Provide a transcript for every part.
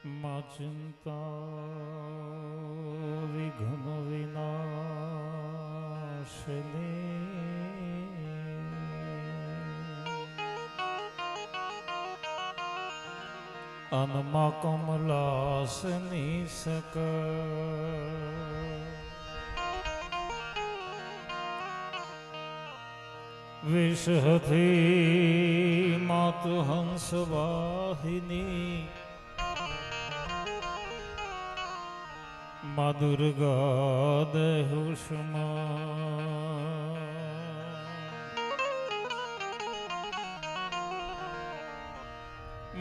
માં ચિંતા વિઘ્ન વિનાશિની અનમાં કમલાસની સક વિષહથી માત હંસ વાહિની મા દુર્ગા દેહુષ્મા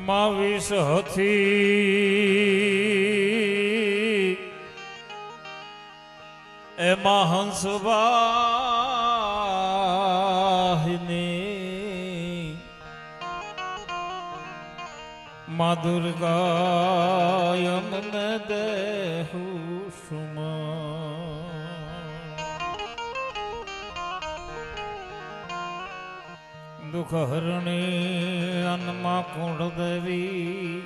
મા વિષહથી એમાં હંસ વાહિની મા દુર્ગા યમને દેહુષ્મા દુઃખ હરણી અન્નમાં કુંડ દેવી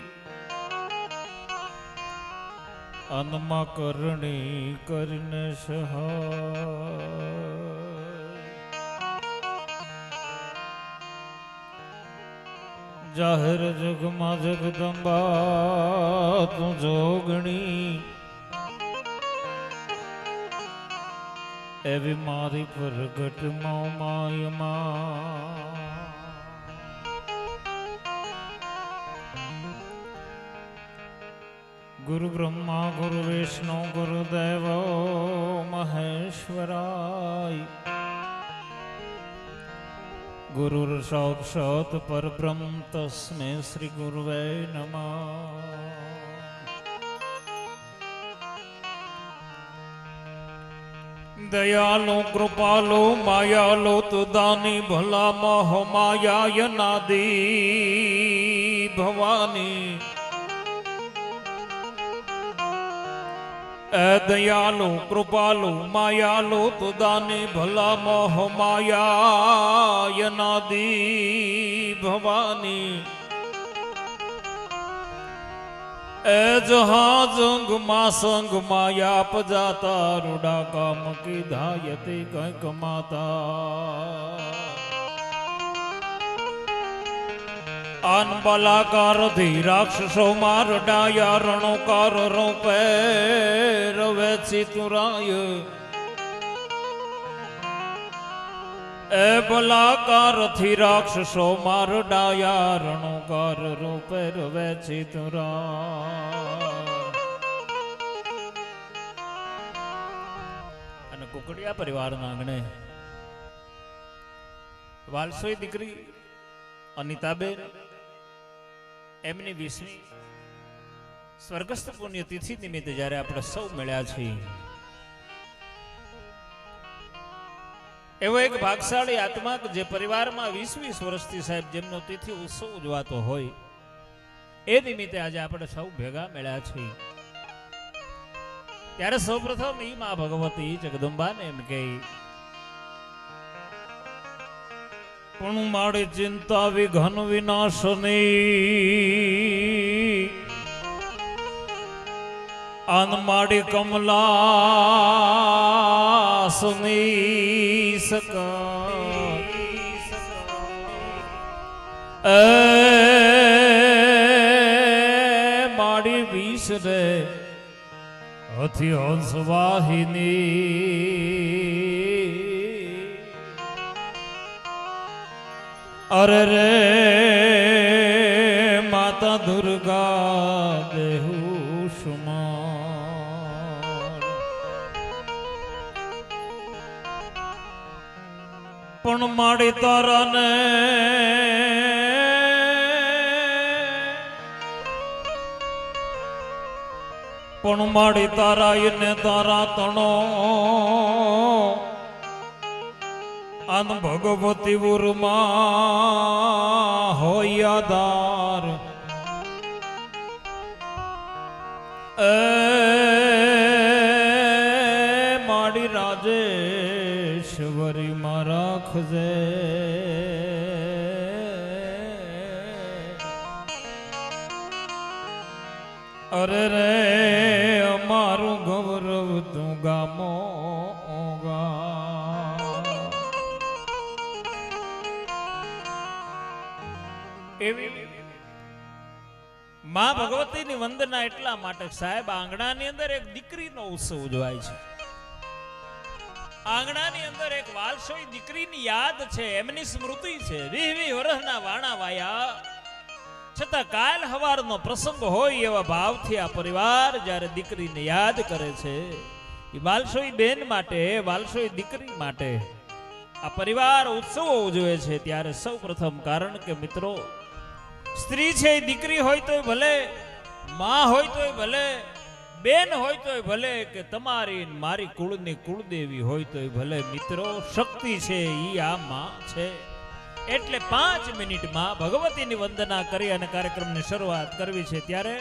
અન્નમાં કરણી કરીને સહાય જાહેર જગમાં જગદંબા તું જોગણી એવી મારી પ્રગટ માયમાં ગુરુ બ્રહ્મા ગુરુ વિષ્ણુ ગુરુદેવ મહેશ્વરાય ગુરુર સાક્ષાત પરબ્રહ્મ તસ્મૈ શ્રી ગુરુવે નમઃ દયાલો કૃપાલો માયાલો તુદાની ભલા મોહ માયા નાદી ભવાની એ દયાલો કૃપાલો માયાલો તુદાની ભલા મોહ માયા નાદી ભવાની એ જહા જંગ માં સંગ માયા પજાતા રૂડા કામ કીધા યતી કંઈક માતા આન બલાકાર થી રાક્ષસો માર ડાયા રણોકાર રૂપે રવે ચિતુરાય એ બલાકાર થી રાક્ષસો માર ડાયા રણોકાર રૂપે રવે ચિતુરાય અને કુકડિયા પરિવારના આંગણે વાલસોઈ દીકરી અનિતાબેન એમની 20મી સ્વર્ગસ્થ પુણ્યતિથિ નિમિત્તે જ્યારે આપણે સૌ મળ્યા છીએ, એવો એક ભાગશાળી આત્મા જે પરિવારમાં 20-20 વર્ષથી સાહેબ જેમનો તિથિ ઉત્સવ ઉજવાતો હોય, એ નિમિત્તે આજે આપણે સૌ ભેગા મળ્યા છીએ. ત્યારે સૌપ્રથમ ઈ માં ભગવતી જગદંબાને એમ કહી, પણ મારી ચિંતા વિઘ્ન વિનાશની આન માડી કમલાસની સકા એ માડી વિષ રે હથી હંસ વાહિની અરે રે માતા દુર્ગા દેહુષ્મા પણ માડી તારાને પણ માડી તારા એને તારા તણો આન ભગવતી ઉર્મા હોય આધાર એ માડી રાજેશ્વરી માં રાખજે અરે રે અમારું ગૌરવ તું ગામો એવી માં ભગવતીની વંદના એટલા માટે સાહેબ આંગણાની અંદર એક દીકરીનો ઉત્સવ ઉજવાય છે. આંગણાની અંદર એક વાલસોઈ દીકરીની યાદ છે, એમની સ્મૃતિ છે. 20 વર્ષના વાણા વાયા છતાં કાલ હવારનો પ્રસંગ હોય એવા ભાવથી આ પરિવાર જ્યારે દીકરીને યાદ કરે છે. એ વાલસોઈ બેન માટે, વાલસોઈ દીકરી માટે આ પરિવાર ઉત્સવો ઉજવે છે. ત્યારે સૌ પ્રથમ કારણ કે મિત્રો સ્ત્રી છે, દીકરી હોય તોય ભલે, માં હોય તોય ભલે, બેન હોય તોય ભલે, કે તમારી મારી કુળની કુળદેવી હોય તોય ભલે, મિત્રો શક્તિ છે ઈ આ માં છે. એટલે 5 મિનિટમાં ભગવતીની વંદના કરી અને કાર્યક્રમની શરૂઆત કરવી છે. ત્યારે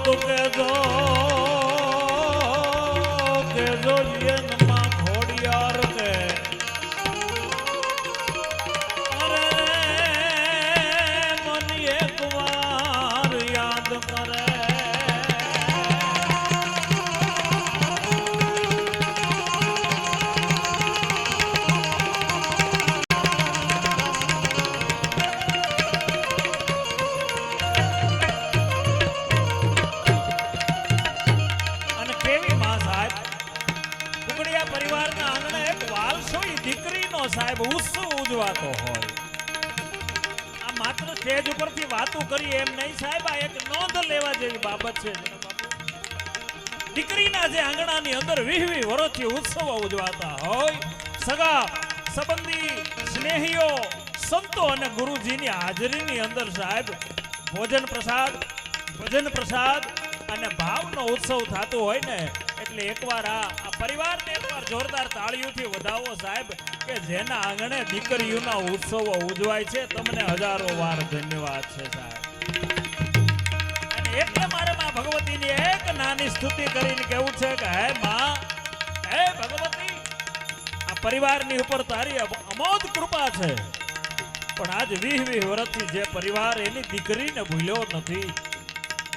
તો કેજો યનમાં ઘોડિયાર કે અરે મન એક વાર યાદ કરે સાહેબ ઉત્સવ ઉજવાતો હોય. આ માત્ર સ્ટેજ ઉપરથી વાતો કરી એમ નહીં સાહેબ, આ એક નોંધ લેવા જેવી બાબત છે. દીકરીના જે આંગણાની અંદર 20 વર્ષથી ઉત્સવો ઉજવાતા હોય, સગા સંબંધી સ્નેહીઓ સંતો અને ગુરુજીની હાજરીની અંદર સાહેબ ભોજન પ્રસાદ અને ભાવનો ઉત્સવ થતો હોય ને, એટલે એકવાર આ પરિવારને એકવાર જોરદાર તાળીઓથી વધાવો સાહેબ, કે જેના આંગણે દીકરીઓના ઉત્સવો ઉજવાય છે. તમને હજારો વાર ધન્યવાદ છે સાહેબ. અને એટલે મારે માં ભગવતીની એક નાની સ્તુતિ કરીને કહેવું છે કે હે માં, હે ભગવતી, આ પરિવારની ઉપર તારી અમોદ કૃપા છે, પણ આજ 20 વર્ષથી જે પરિવાર એની દીકરીને ભૂલ્યો નથી,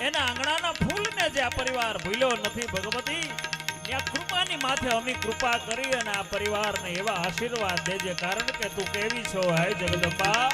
એના આંગણાના ફૂલને જે આ પરિવાર ભૂલ્યો નથી ભગવતી, ત્યાં કૃપાની માથે અમી કૃપા કરી અને આ પરિવારને એવા આશીર્વાદ દેજે, કારણ કે તું કેવી છો હે જગદંબા.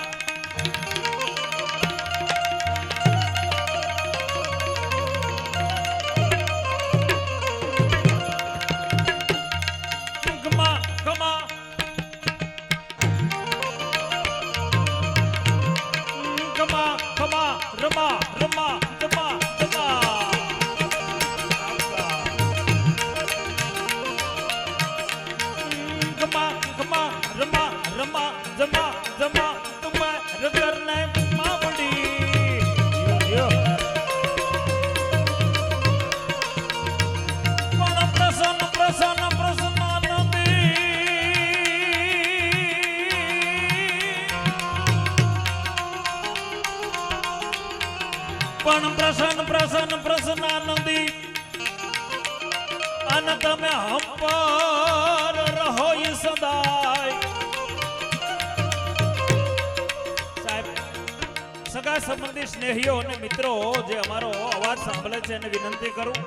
પણ પ્રસન્ન પ્રસન્નાનંદી અને તમે હંપર રહો ઈ સદાય. સાહેબ, સગા સંબંધી સ્નેહીઓ અને મિત્રો જે અમારો અવાજ સાંભળે છે એને વિનંતી કરું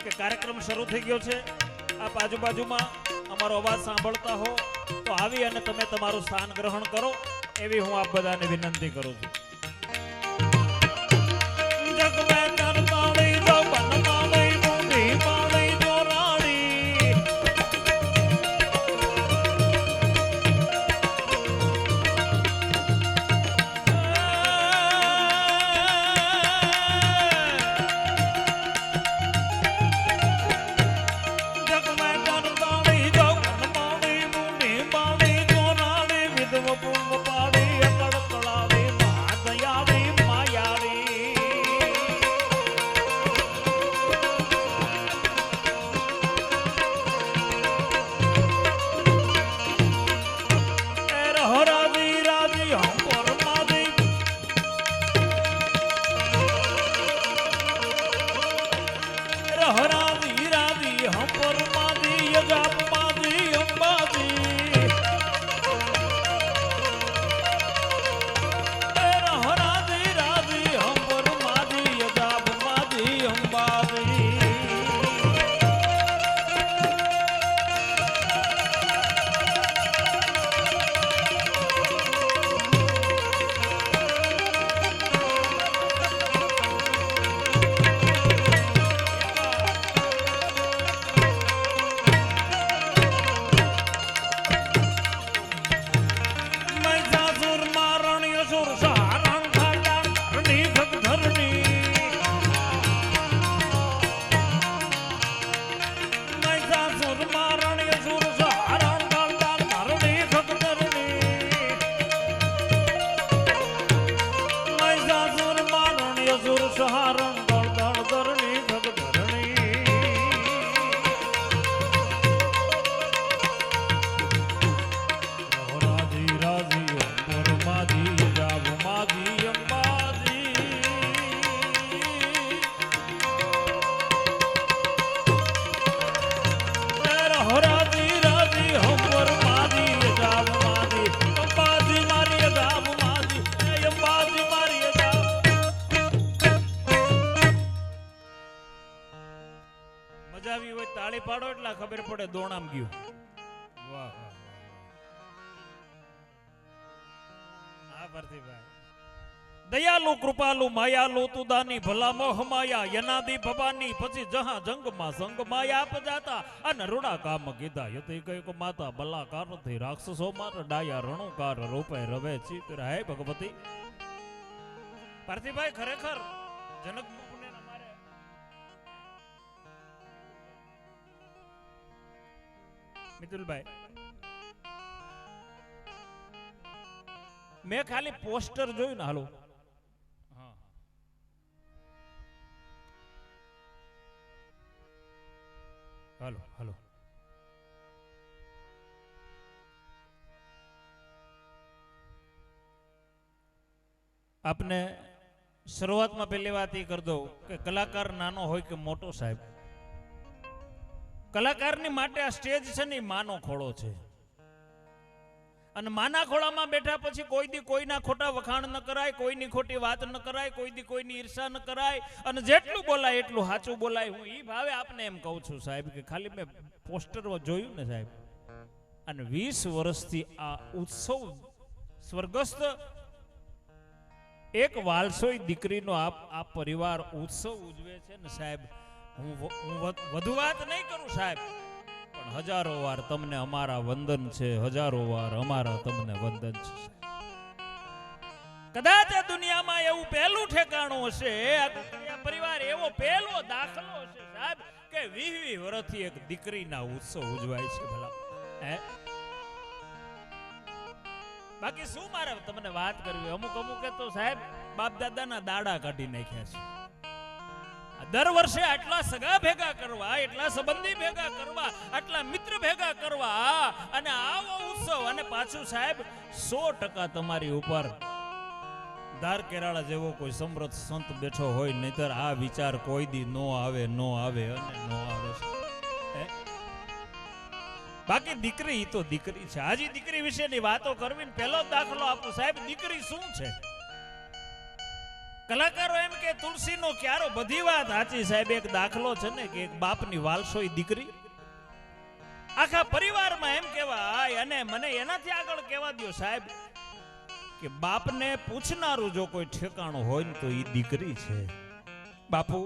કે કાર્યક્રમ શરૂ થઈ ગયો છે. આપ આજુબાજુમાં અમારો અવાજ સાંભળતા હો તો આવી અને તમે તમારું સ્થાન ગ્રહણ કરો એવી હું આપ બધાને વિનંતી કરું છું. પાડો એટલે ખબર પડે દોણામ ગયું. વાહ વાહ હા ભારતીભાઈ. દયાલુ કૃપાલુ માયાલુ તુદાની ભલા મોહ માયા યનાદી ભવાની પછી જહા જંગમાં સંગ માયા પજાતા અને રૂડા કામ કીધા યતે કઈક માતા બલાકાર થી રાક્ષસો માર ડાયા રણુકાર રૂપે રવે ચિત્ર હે ભગવતી. ભારતીભાઈ ખરેખર જનક મિતુલભાઈ મેં ખાલી પોસ્ટર જોયું ને. હાલો હાલો હાલો આપને શરૂઆતમાં પહેલી વાત એ કરી દઉં કે કલાકાર નાનો હોય કે મોટો સાહેબ, કલાકારની માટે આ સ્ટેજ છે ને એ માનો ખોળો છે. અને માના ખોળામાં બેઠા પછી કોઈ દી કોઈના ખોટા વખાણ ન કરાય, કોઈની ખોટી વાત ન કરાય, કોઈ દી કોઈની ઈર્ષા ન કરાય, અને જેટલું બોલાય એટલું સાચું બોલાય. હું ઈ ભાવે આપને એમ કહું છું સાહેબ કે ખાલી મેં પોસ્ટરમાં જોયું ને સાહેબ, અને 20 વર્ષથી આ ઉત્સવ સ્વર્ગસ્થ એક વાલસોઈ દીકરીનો આ પરિવાર ઉત્સવ ઉજવે છે ને સાહેબ, હું વધુ વાત નહીં કરું સાહેબ, પણ હજારો વાર તમને અમારા વંદન છે, હજારો વાર અમારા તમને વંદન છે. કદાચ આ દુનિયામાં એવું પહેલું ઠેકાણું હશે, આ પરિવાર એવો પહેલો દાખલો હશે સાહેબ કે 20 વર્ષથી એક દીકરીના ઉત્સવ ઉજવાય છે. ભલા હે, બાકી શું મારે તમને વાત કરવી? અમુક તો સાહેબ બાપ દાદાના દાડા કાઢી નાખ્યા છે. દર વર્ષે આટલા સગા ભેગા કરવા, એટલા સંબંધી ભેગા કરવા, આટલા મિત્ર ભેગા કરવા, અને આવો ઉત્સવ, અને પાછું સાહેબ 100% તમારી ઉપર ધાર કેરાળા જેવો કોઈ સમૃદ્ધ સંત બેઠો હોય, નહીતર આ વિચાર કોઈ દી નો આવે અને નો આવે છે. બાકી દીકરી તો દીકરી છે. આજે દીકરી વિશેની વાતો કરવી, પહેલો દાખલો આપું સાહેબ, દીકરી શું છે? કલાકારો એમ કે તુલસીનો ક્યારો, બધી વાત સાચી સાહેબ. એક દાખલો છે ને કે એક બાપની વાલસોઈ દીકરી આખા પરિવારમાં એમ કહેવાય, અને મને એનાથી આગળ કહેવા દો સાહેબ કે બાપને પૂછનારું જો કોઈ ઠેકાણું હોય ને તો એ દીકરી છે. બાપુ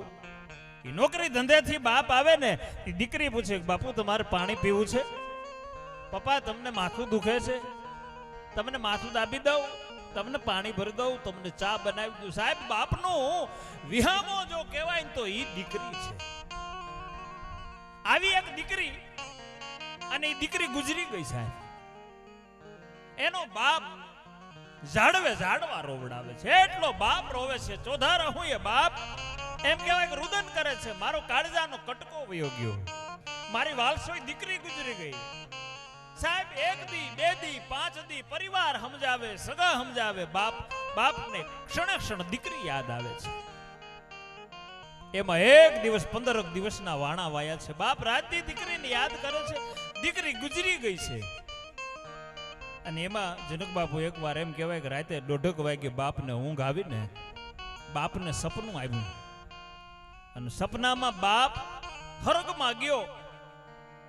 એ નોકરી ધંધેથી બાપ આવે ને, એ દીકરી પૂછે બાપુ તમારે પાણી પીવું છે? પપ્પા તમને માથું દુખે છે? તમને માથું દાબી દઉં? તમને પાણી ભરી દઉં? તમને ચા બનાવી દઉં? સાહેબ બાપનું વિહામો જો કહેવાય ને તો એ દીકરી છે. આવી એક દીકરી, અને એ દીકરી ગુજરી ગઈ સાહેબ. એનો બાપ ઝાડવા રોવડાવે છે, એટલો બાપ રોવે છે. ચોધારા હું એ બાપ એમ કહેવાય કે રુદન કરે છે, મારો કાળજાનો કટકો વયો ગયો, મારી વાલસોઈ દીકરી ગુજરી ગઈ. સાહેબ 1 દી 2 દી 5 દી પરિવાર સમજાવે, સગા સમજાવે, બાપને ક્ષણે ક્ષણ દીકરી યાદ આવે છે. એમાં એક દિવસ 15 દિવસના વાણા વાયા છે. બાપ રાતથી દીકરીને યાદ કરે છે, દીકરી ગુજરી ગઈ છે. અને એમાં જનક બાપુ એકવાર એમ કહેવાય કે રાતે 1:30 વાગે બાપને ઊંઘ આવીને બાપને સપનું આવ્યું, અને સપનામાં બાપ હરગમાં ગયો,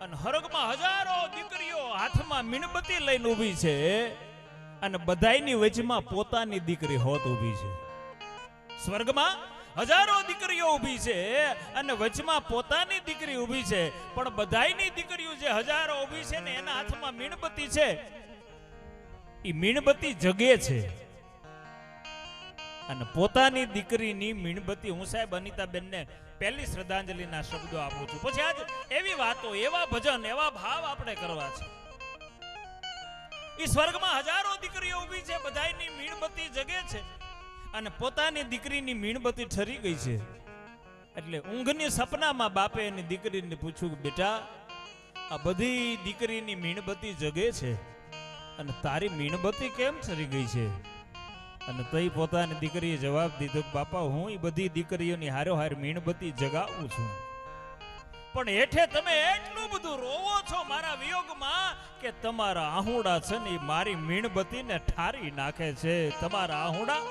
અને હરગમાં હજારો દીકરીઓ હાથમાં મીણબત્તી લઈને ઊભી છે, અને બધાયની વચમાં પોતાની દીકરી હોત ઊભી છે. સ્વર્ગમાં હજારો દીકરીઓ ઊભી છે, અને વચમાં પોતાની દીકરી ઊભી છે, પણ બધાયની દીકરીઓ જે હજારો ઊભી છે ને એના હાથમાં મીણબત્તી છે, એ મીણબત્તી જગે છે. અને પોતાની દીકરીની મીણબત્તી, હું સાહેબ અનિતાબેનને પહેલી શ્રદ્ધાંજલિના શબ્દો આપું છું. પછી આજ એવી વાતો, એવા ભજન, એવા ભાવ આપણે કરવા છે. એ સ્વર્ગમાં હજારો દીકરીઓ ઊભી છે, બધાયની મીણબત્તી જગે છે, અને પોતાની દીકરીની મીણબત્તી ઠરી ગઈ છે. એટલે ઊંઘની સપનામાં બાપે એની દીકરીને પૂછ્યું, બેટા આ બધી દીકરીની મીણબત્તી જગે છે અને તારી મીણબત્તી કેમ ઠરી ગઈ છે? અને તઈ પોતાની દીકરીએ જવાબ દીધો, બાપા હું એ બધી દીકરીઓની હારોહાર મીણબત્તી જગાવું છું, પણ હેઠે તમે એટલું બધું રોવો છો મારા વિયોગમાં કે તમારા આહુડા છે ને મારી મીણબત્તીને ઠારી નાખે છે. તમારા આહુડા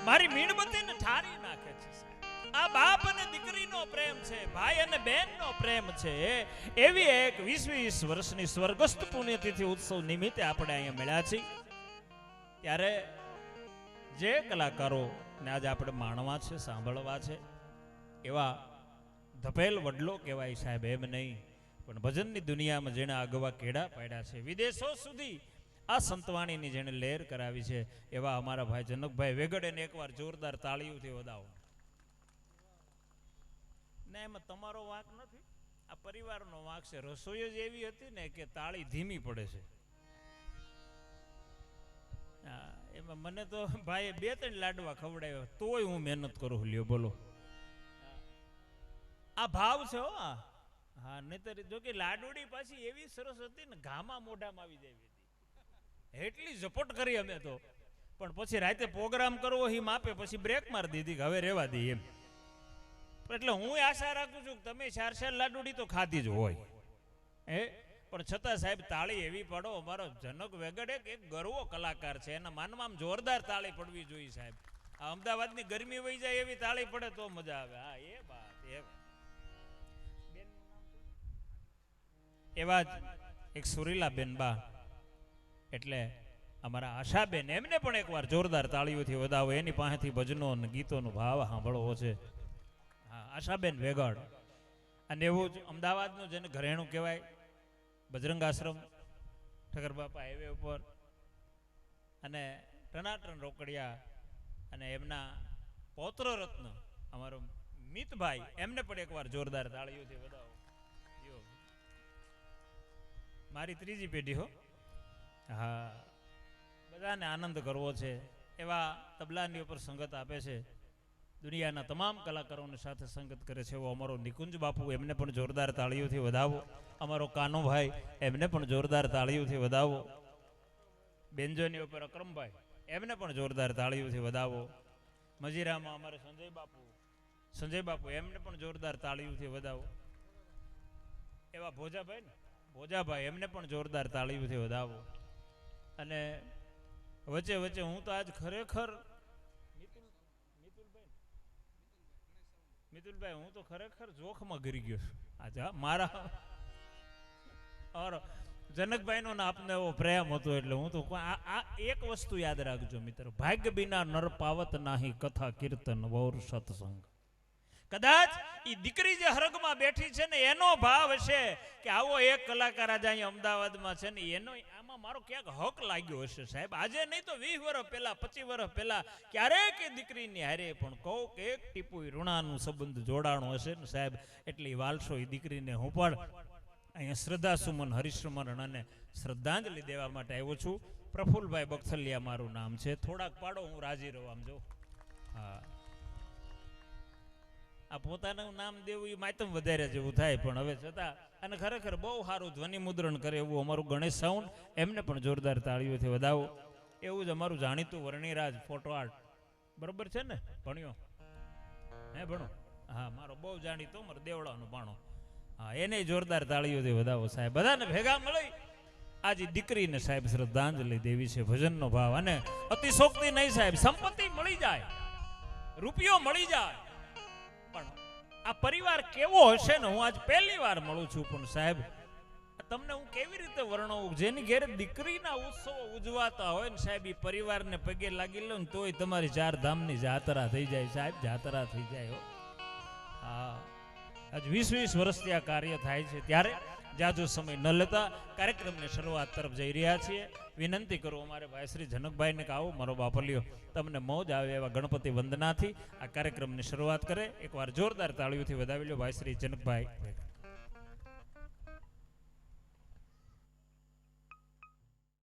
મારી મીણબત્તીને ઠારી નાખે છે. આ બાપ અને દીકરીનો પ્રેમ છે, ભાઈ અને બહેનનો પ્રેમ છે. એવી એક 20 વર્ષની સ્વર્ગસ્થ પુણ્યતિથિ ઉત્સવ નિમિત્તે આપણે અહીંયા મળ્યા છીએ. ત્યારે જે કલાકારો ને આજે આપણે માણવા છે, સાંભળવા છે, એવા ધપેલ વડલો કહેવાય સાહેબ, એમ નહીં પણ ભજનની દુનિયામાં જેણે આગવા કેડા પાડ્યા છે, વિદેશો સુધી આ સંતવાણીની જેણે લહેર કરાવી છે, એવા અમારા ભાઈ જનકભાઈ વેગડેને એકવાર જોરદાર તાળીઓથી વધાવો. ને એમાં તમારો વાંક નથી, આ પરિવારનો વાંક છે. રસોઈ જ એવી હતી ને કે તાળી ધીમી પડે છે. એમાં મને તો ભાઈ 2-3 લાડવા ખવડાવ્યો, તોય હું મહેનત કરું. લ્યો બોલો, આ ભાવ છે હો. હા, નહીતર જો કે લાડુડી પાછી એવી સરસ હતી ને, ઘામાં મોઢામાં આવી જાય એટલી ઝપટ કરી અમે તો. પણ પછી રાતે પ્રોગ્રામ કરવો એ માપે પછી બ્રેક મારી દીધી કે હવે રહેવા દઈએ એમ. એટલે હું આશા રાખું છું કે તમે 4 લાડુડી તો ખાધી જ હોય. પણ છતાં સાહેબ તાળી એવી પાડો. અમારો જનક વેગડ એક ગરવો કલાકાર છે, એના માનમાં જોરદાર તાળી પડવી જોઈએ સાહેબ. આ અમદાવાદની ગરમી વહી જાય એવી તાળી પડે તો મજા આવે. હા એ વાત એવા જ એક સુરીલા બેન બા એટલે અમારા આશાબેન, એમને પણ એકવાર જોરદાર તાળીઓથી વધાવો. એની પાસેથી ભજનો અને ગીતોનો ભાવ સાંભળવો છે. હા, આશાબેન વેગડ. અને એવું જ અમદાવાદનું જેને ઘરેણું કહેવાય, બજરંગ આશ્રમ ઠક્કર બાપા હાઈવે ઉપર, અને ટનાટન રોકડિયા, અને એમના પૌત્ર રત્ન અમારો મિતભાઈ, એમને પણ એકવાર જોરદાર તાળીઓથી વધાવો. મારી ત્રીજી પેઢી હો. હા, બધાને આનંદ કરવો છે. એવા તબલાની ઉપર સંગત આપે છે, દુનિયાના તમામ કલાકારોની સાથે સંગત કરે છે એવો અમારો નિકુંજ બાપુ, એમને પણ જોરદાર તાળીઓથી વધાવો. અમારો કાનુભાઈ, એમને પણ જોરદાર તાળીઓથી વધાવો. બેન્જોની ઉપર અક્રમભાઈ, એમને પણ જોરદાર તાળીઓથી વધાવો. મજીરામાં અમારે સંજય બાપુ, એમને પણ જોરદાર તાળીઓથી વધાવો. એવા ભોજાભાઈ, એમને પણ જોરદાર તાળીઓથી વધાવો. અને વચ્ચે વચ્ચે હું તો આજ ખરેખર મિતુલભાઈ, હું તો ખરેખર જોખમાં ગરી ગયો છું આજે. મારા જનકભાઈનો ને આપને એવો પ્રેમ હતો એટલે હું તો આ એક વસ્તુ યાદ રાખજો મિત્ર, ભાગ્ય બિના નર પાવત નાહી કથા કીર્તન વૌર સત્સંગ. કદાચ એ દીકરી જે હરગમાં બેઠી છે ને એનો ભાવ હશે કે આવો એક કલાકાર આજે અહીંયા અમદાવાદમાં છે ને, એનો આમાં મારો ક્યાંક હક લાગ્યો હશે સાહેબ. આજે નહીં તો 20 વર્ષ પહેલા, 25 વર્ષ પહેલા ક્યારેક એ દીકરીની હારે પણ કહું કે એક ટીપુ ઋણાનું સંબંધ જોડાણો હશે ને સાહેબ. એટલી વાલશો એ દીકરીને હું પણ અહીંયા શ્રદ્ધા સુમન હરિશ્રમણ અને શ્રદ્ધાંજલિ દેવા માટે આવ્યો છું. પ્રફુલભાઈ બખથલિયા મારું નામ છે. થોડાક પાડો, હું રાજી રહું. આમ જો, હા, આ પોતાનું નામ દેવું એ માતમ વધારે જેવું થાય, પણ હવે છતાં અને ખરેખર બહુ સારું ધ્વનિ મુદ્રણ કરે એવું અમારું ગણેશ સાઉન્ડ, એમને પણ જોરદાર તાળીઓથી વધાવો. એવું જ અમારું જાણીતું વર્ણિરાજ ફોટો આર્ટ, બરોબર છે ને ભણ્યો? હે ભણો? હા, મારો બહુ જાણીતો મારો દેવડાનો ભાણો. હા, એને જોરદાર તાળીઓથી વધાવો સાહેબ. બધાને ભેગા મળી આજે દીકરીને સાહેબ શ્રદ્ધાંજલિ દેવી છે, ભજનનો ભાવ. અને અતિશોક્તિ નહીં સાહેબ, સંપત્તિ મળી જાય, રૂપિયો મળી જાય, પણ આ પરિવાર કેવો હશે ને, હું આજ પહેલી વાર મળું છું, પણ સાહેબ તમને હું કેવી રીતે વર્ણવું, જેની ઘેરે દીકરીના ઉત્સવો ઉજવાતા હોય ને સાહેબ, એ પરિવારને પગે લાગી લો ને તોય તમારી 4 ધામની જાત્રા થઈ જાય સાહેબ, જાત્રા થઈ જાય. હા, આજ 20-20 વર્ષથી આ કાર્ય થાય છે, ત્યારે જાજો સમય ન લેતા કાર્યક્રમની શરૂઆત તરફ જઈ રહ્યા છીએ. વિનંતી કરું અમારે ભાઈ શ્રી જનકભાઈને કે આવો મારો બાપલિયો, તમને મોજ આવે એવા ગણપતિ વંદનાથી આ કાર્યક્રમની શરૂઆત કરે. એકવાર જોરદાર તાળીઓથી વધાવી લો ભાઈ શ્રી જનકભાઈ.